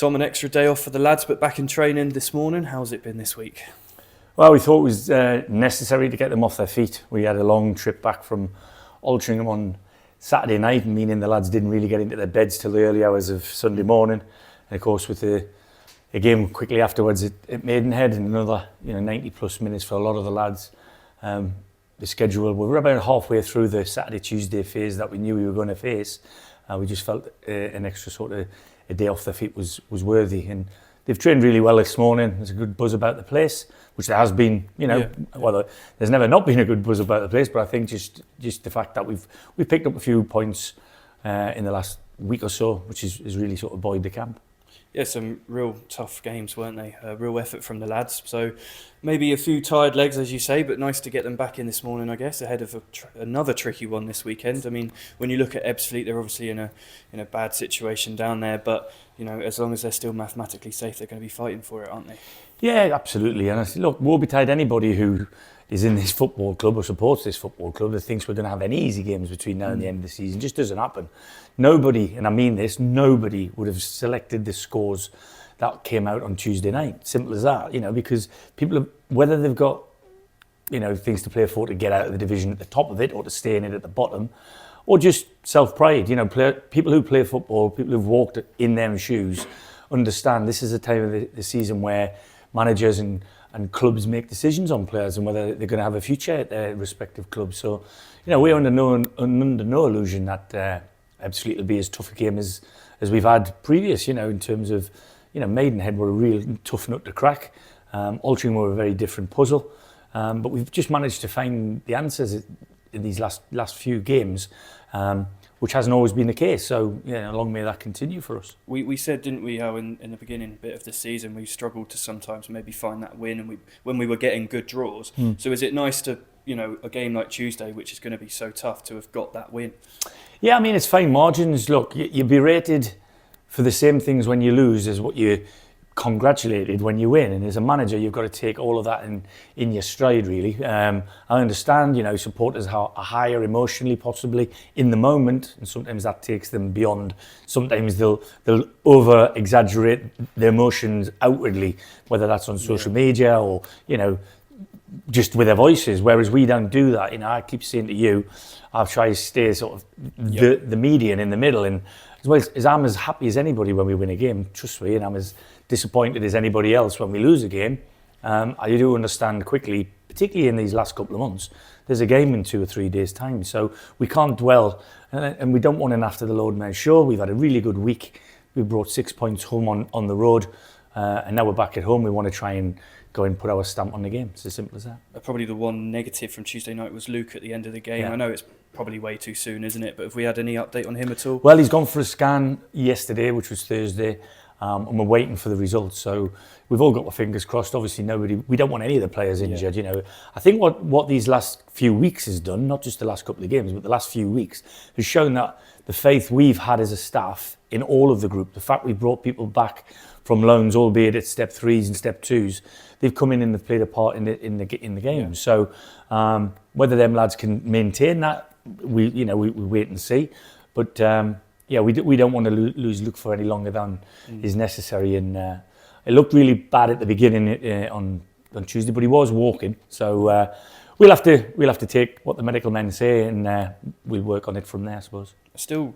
Tom, an extra day off for the lads, but back in training this morning. How's it been this week? Well, we thought it was necessary to get them off their feet. We had a long trip back from Altrincham on Saturday night, meaning the lads didn't really get into their beds till the early hours of Sunday morning. And of course, with a game quickly afterwards at Maidenhead and another 90 plus minutes for a lot of the lads. The schedule, we were about halfway through the Saturday-Tuesday phase that we knew we were going to face. We just felt an extra sort of a day off their feet was worthy. And they've trained really well this morning. There's a good buzz about the place, which there has been, well, there's never not been a good buzz about the place, but I think just the fact that we've picked up a few points in the last week or so, which is really sort of buoyed the camp. Yeah, some real tough games, weren't they? Real effort from the lads. So maybe a few tired legs, as you say, but nice to get them back in this morning, I guess, ahead of another tricky one this weekend. I mean, when you look at Ebbsfleet, they're obviously in a bad situation down there, but as long as they're still mathematically safe, they're going to be fighting for it, aren't they? Yeah, absolutely. And I say, look, woe betide anybody who is in this football club or supports this football club that thinks we're going to have any easy games between now and the end of the season. It just doesn't happen. Nobody, and I mean this, nobody would have selected the scores that came out on Tuesday night. Simple as that, because people, whether they've got, things to play for to get out of the division at the top of it or to stay in it at the bottom, or just self-pride, people who play football, people who've walked in their shoes, understand this is a time of the season where managers and clubs make decisions on players and whether they're going to have a future at their respective clubs. So, we're under no illusion that Ebbsfleet will be as tough a game as we've had previous, in terms of, Maidenhead were a real tough nut to crack. Altrincham were a very different puzzle. But we've just managed to find the answers in these last few games, which hasn't always been the case. So, long may that continue for us. We said, didn't we, how in the beginning bit of the season, we struggled to sometimes maybe find that win and when we were getting good draws. So is it nice to, a game like Tuesday, which is going to be so tough, to have got that win? Yeah, I mean, it's fine margins. Look, you'll be rated for the same things when you lose as what you congratulated when you win. And as a manager, you've got to take all of that in your stride, really. I understand, supporters are higher emotionally, possibly, in the moment. And sometimes that takes them beyond. Sometimes they'll over-exaggerate their emotions outwardly, whether that's on social media or, just with their voices, whereas we don't do that. I keep saying to you, I've tried to stay sort of the median in the middle, and as well as I'm as happy as anybody when we win a game, trust me, and I'm as disappointed as anybody else when we lose a game. I do understand quickly, particularly in these last couple of months, there's a game in 2 or 3 days' time, so we can't dwell, and we don't want an after the load man show. We've had a really good week. We brought 6 points home on the road, and now we're back at home. We want to try and go and put our stamp on the game. It's as simple as that. Probably the one negative from Tuesday night was Luke at the end of the game. Yeah. I know it's probably way too soon, isn't it? But have we had any update on him at all? Well, he's gone for a scan yesterday, which was Thursday, and we're waiting for the results. So we've all got our fingers crossed. Obviously, we don't want any of the players injured. I think what these last few weeks has done, not just the last couple of games, but the last few weeks, has shown that the faith we've had as a staff in all of the group, the fact we brought people back from loans, albeit at step 3s and step 2s, they've come in and they've played a part in the game. Yeah. So whether them lads can maintain that, we wait and see. But we don't want to lose Luke for any longer than is necessary. And it looked really bad at the beginning on Tuesday, but he was walking. So we'll have to take what the medical men say, and we'll work on it from there, I suppose. Still,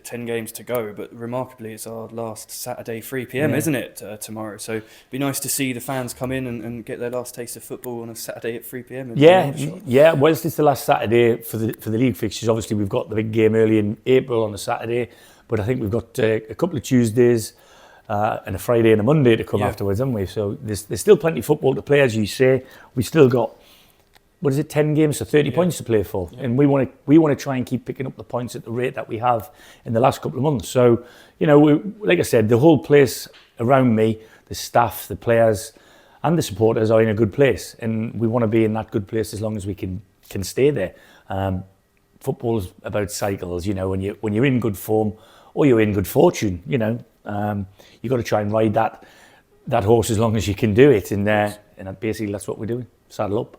10 games to go, but remarkably it's our last Saturday 3 p.m, isn't it, tomorrow? So it'd be nice to see the fans come in and get their last taste of football on a Saturday at 3 p.m. Yeah. Whilst it's the last Saturday for the league fixtures, obviously we've got the big game early in April on a Saturday, but I think we've got a couple of Tuesdays and a Friday and a Monday to come afterwards, haven't we? So there's still plenty of football to play, as you say. We still got 10 games, so 30 points to play for. Yeah. And we want to try and keep picking up the points at the rate that we have in the last couple of months. So, like I said, the whole place around me, the staff, the players and the supporters are in a good place. And we want to be in that good place as long as we can stay there. Football's about cycles, when you're in good form or you're in good fortune, you've got to try and ride that horse as long as you can do it. And basically that's what we're doing. Saddle up.